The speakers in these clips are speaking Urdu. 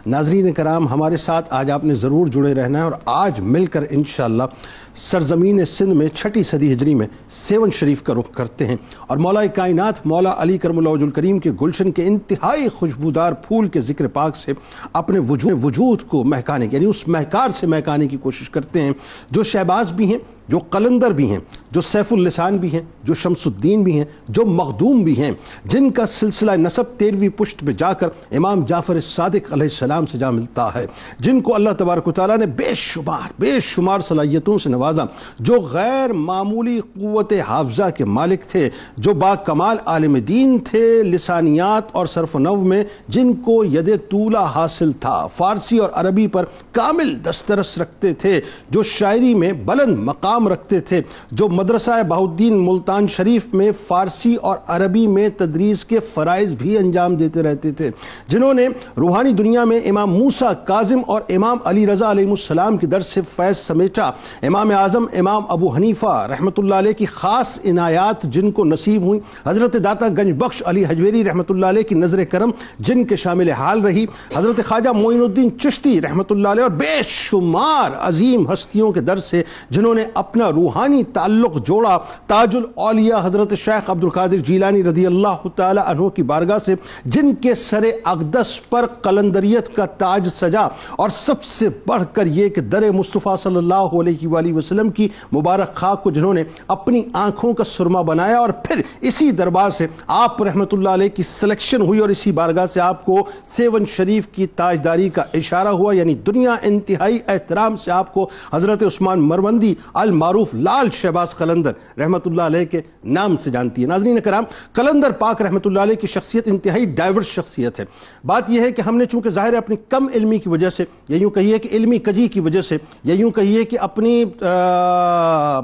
ناظرین کرام، ہمارے ساتھ آج آپ نے ضرور جڑے رہنا ہے اور آج مل کر انشاءاللہ سرزمین سندھ میں 6 صدی ہجری میں سیون شریف کا رخ کرتے ہیں اور مولا کائنات مولا علی کرم اللہ وجہ الکریم کے گلشن کے انتہائی خوشبودار پھول کے ذکر پاک سے اپنے وجود کو مہکانے یعنی اس مہکار سے مہکانے کی کوشش کرتے ہیں، جو شہباز بھی ہیں، جو قلندر بھی ہیں، جو سیف اللسان بھی ہیں، جو شمس الدین بھی ہیں، جو مخدوم بھی ہیں، جن کا سلسلہ نسب 13ویں پشت میں جا کر امام جعفر صادق علیہ السلام سے جا ملتا ہے، جن کو اللہ تبارک و تعالیٰ نے بے شمار صلاحیتوں سے نوازا، جو غیر معمولی قوت حافظہ کے مالک تھے، جو با کمال عالم دین تھے، لسانیات اور صرف و نحو میں جن کو ید طولہ حاصل تھا، فارسی اور عربی پر کامل دسترس رکھتے تھے، جو شاعری میں بلند مقام رکھتے تھے، جو مدرسہ بہاؤالدین ملتان شریف میں فارسی اور عربی میں تدریس کے فرائض بھی انجام دیتے رہتے تھے، جنہوں نے روحانی دنیا میں امام موسیٰ کاظم اور امام علی رضا علیہ السلام کی درس سے فیض سمیٹا، امام اعظم امام ابو حنیفہ رحمۃ اللہ علیہ کی خاص عنایات جن کو نصیب ہوئی، حضرت داتا گنج بخش علی حجویری رحمۃ اللہ علیہ کی نظر کرم جن کے شامل حال رہی، حضرت خواجہ معین الدین چشتی رحمۃ اللہ علیہ اور بے شمار عظیم ہستیوں کے درس سے جنہوں نے اپنا روحانی تعلق جوڑا، تاج الاولیاء حضرت شیخ عبد القادر جیلانی رضی اللہ تعالی عنہ کی بارگاہ سے جن کے سر اقدس پر قلندریت کا تاج سجا، اور سب سے بڑھ کر یہ کہ در مصطفیٰ صلی اللہ علیہ وآلہ وسلم کی مبارک خاک کو جنہوں نے اپنی آنکھوں کا سرما بنایا، اور پھر اسی دربار سے آپ رحمت اللہ علیہ کی سلیکشن ہوئی اور اسی بارگاہ سے آپ کو سیون شریف کی تاجداری کا اشارہ ہوا، یعنی دنیا انتہائی احترام سے آپ کو حضرت عثمان مروندی المعروف لال شہباز قلندر رحمت اللہ علیہ کے نام سے جانتی ہے۔ ناظرین کرام، قلندر پاک رحمت اللہ علیہ کی شخصیت انتہائی ڈائیورس شخصیت ہے۔ بات یہ ہے کہ ہم نے چونکہ ظاہر ہے اپنی کم علمی کی وجہ سے، یا یوں کہیے کہ علمی کجی کی وجہ سے، یا یوں کہیے کہ اپنی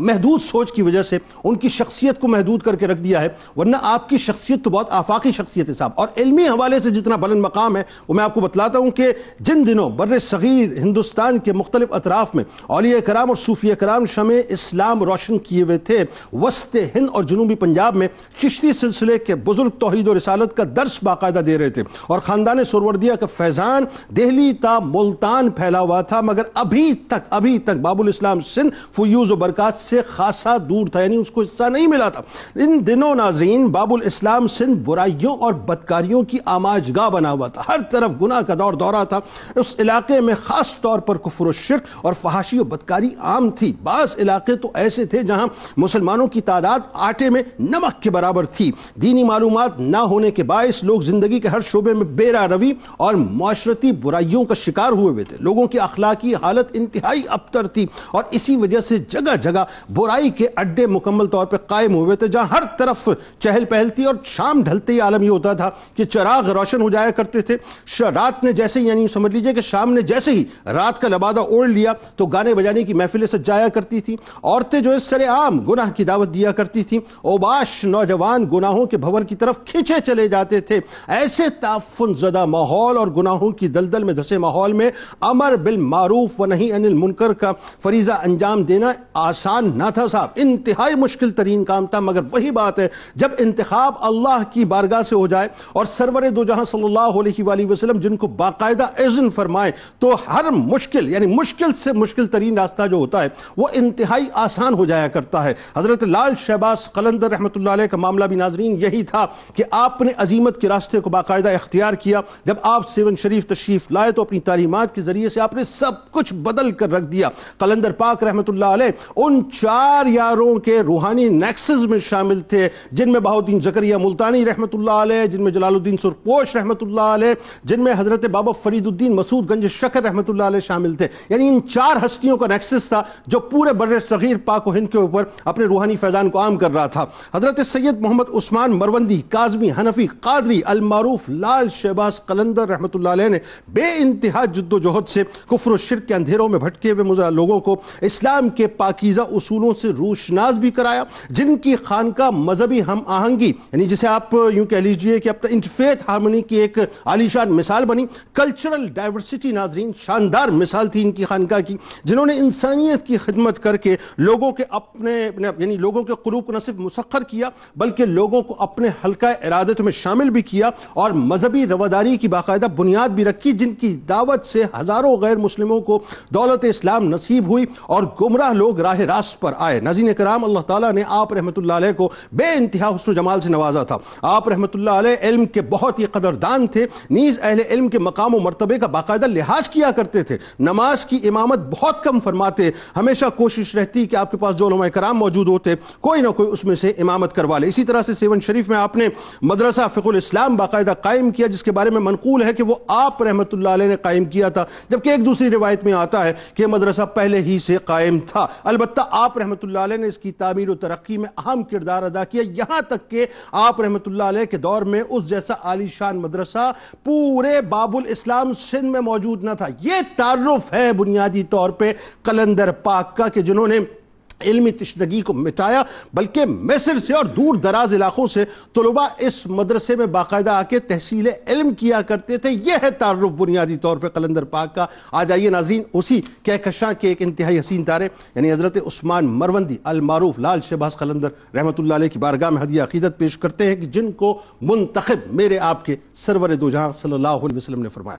محدود سوچ کی وجہ سے ان کی شخصیت کو محدود کر کے رکھ دیا ہے، ورنہ آپ کی شخصیت تو بہت آفاقی شخصیت ہے صاحب، اور علمی حوالے سے جتنا بلند مقام ہے وہ میں آپ کو بتلاتا ہوں کہ جن دنوں بر صغیر ہندوستان کے مختلف اطراف میں اولیاء کرام اور صوفیاء کرام شمع اسلام روشن کیے ہوئے تھے، وسط ہند اور جنوبی پنجاب میں چشتی سلسلے کے بزرگ توحید و رسالت کا درس باقاعدہ دے رہے تھے، اور خاندان سہروردیہ کا فیضان دہلی تا ملتان پھیلا ہوا تھا، مگر ابھی تک باب الاسلام سندھ فیوز و برکات سے خاصا دور تھا، یعنی اس کو حصہ نہیں ملا تھا۔ ان دنوں ناظرین باب الاسلام سندھ برائیوں اور بدکاریوں کی آماجگاہ بنا ہوا تھا، ہر طرف گناہ کا دور دورہ تھا، اس علاقے میں خاص طور پر کفر و شرک اور فحاشی و بدکاری عام تھی۔ بعض علاقے تو ایسے تھے جہاں مسلمانوں کی تعداد آٹے میں نمک کے برابر تھی، دینی معلومات نہ ہونے کے باعث لوگ زندگی کے ہر شعبے میں بے راہ روی اور معاشرتی برائیوں کا شکار ہوئے تھے، لوگوں کی اخلاقی حالت انتہائی ابتر تھی، اور اسی وجہ سے جگہ جگہ برائی کے اڈے مکمل طور پر قائم ہوئے تھے، جہاں ہر طرف چہل پہل تھی، اور شام ڈھلتے ہی عالم یہ ہوتا تھا کہ چراغ روشن ہو جایا کرتے تھے، رات نے جیسے ہی یعنی سمجھ لیجئے کہ شام نے جیسے ہی رات کا لبادہ اوڑھ لیا تو گانے بجانے کی محفلیں سج جایا کرتی تھی، عورتیں جو اس سر عام گناہ کی دعوت دیا کرتی تھیں، اوباش نوجوان گناہوں کے بھور کی طرف کھینچے چلے جاتے تھے۔ ایسے تعفن زدہ ماحول اور گناہوں کی دلدل میں دھسے ماحول میں امر بالمعروف و نہی عن المنکر کا فریضہ انجام دینا آسان نہ تھا صاحب، انتہائی مشکل ترین کام تھا، مگر وہی بات ہے جب انتخاب اللہ کی بارگاہ سے ہو جائے اور سرور دو جہاں صلی اللہ علیہ وآلہ وسلم جن کو باقاعدہ اذن فرمائے تو ہر مشکل یعنی مشکل سے مشکل ترین راستہ جو ہوتا ہے وہ انتہائی آسان ہو جایا کرتا ہے۔ حضرت لال شہباز قلندر رحمت اللہ علیہ کا معاملہ بھی ناظرین یہی تھا کہ آپ نے عظیمت کے راستے کو باقاعدہ اختیار کیا۔ جب آپ سیون شریف تشریف لائے تو اپنی تعلیمات کے ذریعے سے آپ نے سب کچھ بدل کر رکھ دیا۔ قلندر پاک رحمت اللہ علیہ ان 4 یاروں کے روحانی نیکسز میں شامل تھے جن میں بہاؤالدین زکریا ملتانی رحمت اللہ علیہ، جن میں جلال الدین سرپوش رحمت اللہ علیہ، جن میں حضرت بابا فرید الدین مسعود گنج شکر رحمت اللہ علیہ شامل تھے، یعنی ان 4 ہستیوں کا نیکسس تھا جو پورے بر صغیر پاک و ہند کے اوپر اپنے روحانی فیضان کو عام کر رہا تھا۔ حضرت سید محمد عثمان مروندی کاظمی حنفی قادری المعروف لال شہباز قلندر رحمت اللہ علیہ نے بے انتہا جد و جہد سے کفر و شرک کے اندھیروں میں بھٹکے ہوئے لوگوں کو اسلام کے پاکیزہ اصولوں سے روشناس بھی کرایا، جن کی خانقاہ مذہبی ہم آہنگی یعنی جسے آپ یوں کہہ لیجئے کہ اپنا انٹرفیتھ ہارمونی کی ایک عالیشان مثال بنی، کلچرل ڈائیورسٹی ناظرین شاندار مثال تھی ان کی خانقاہ کی، جنہوں نے انسانیت کی خدمت کر کہ لوگوں کے اپنے یعنی لوگوں کے قلوب کو نہ صرف مسخر کیا بلکہ لوگوں کو اپنے حلقہ ارادت میں شامل بھی کیا اور مذہبی رواداری کی باقاعدہ بنیاد بھی رکھی، جن کی دعوت سے ہزاروں غیر مسلموں کو دولت اسلام نصیب ہوئی اور گمراہ لوگ راہ راست پر آئے۔ ناظرین کرام، اللہ تعالیٰ نے آپ رحمت اللہ علیہ کو بے انتہا حسن و جمال سے نوازا تھا۔ آپ رحمت اللہ علیہ علم کے بہت ہی قدردان تھے، نیز اہل علم کے مقام و مرتبے کا باقاعدہ لحاظ کیا کرتے تھے، نماز کی امامت بہت کم فرماتے، ہمیشہ کوشش رہتی کہ آپ کے پاس جو علماء کرام موجود ہوتے کوئی نہ کوئی اس میں سے امامت کروا لے۔ اسی طرح سے سیون شریف میں آپ نے مدرسہ فقہ الاسلام باقاعدہ قائم کیا، جس کے بارے میں منقول ہے کہ وہ آپ رحمت اللہ علیہ نے قائم کیا تھا، جبکہ ایک دوسری روایت میں آتا ہے کہ مدرسہ پہلے ہی سے قائم تھا۔ البتہ آپ رحمت اللہ علیہ نے اس کی تعمیر و ترقی میں اہم کردار ادا کیا، یہاں تک کہ آپ رحمت اللہ علیہ کے دور میں اس جیسا عالی شان مدرسہ پورے باب الاسلام سندھ میں موجود نہ تھا۔ یہ تعارف ہے بنیادی طور پہ قلندر پاک کا کہ جنہوں نے علمی تشنگی کو مٹایا، بلکہ مصر سے اور دور دراز علاقوں سے طلباء اس مدرسے میں باقاعدہ آ کے تحصیل علم کیا کرتے تھے۔ یہ ہے تعارف بنیادی طور پہ قلندر پاک کا۔ آج آئیے ناظرین اسی کہکشاں کے ایک انتہائی حسین تارے یعنی حضرت عثمان مروندی المعروف لال شہباز قلندر رحمت اللہ علیہ کی بارگاہ میں ہدیہ عقیدت پیش کرتے ہیں کہ جن کو منتخب میرے آپ کے سرور دو جہاں صلی اللہ علیہ وسلم نے فرمایا۔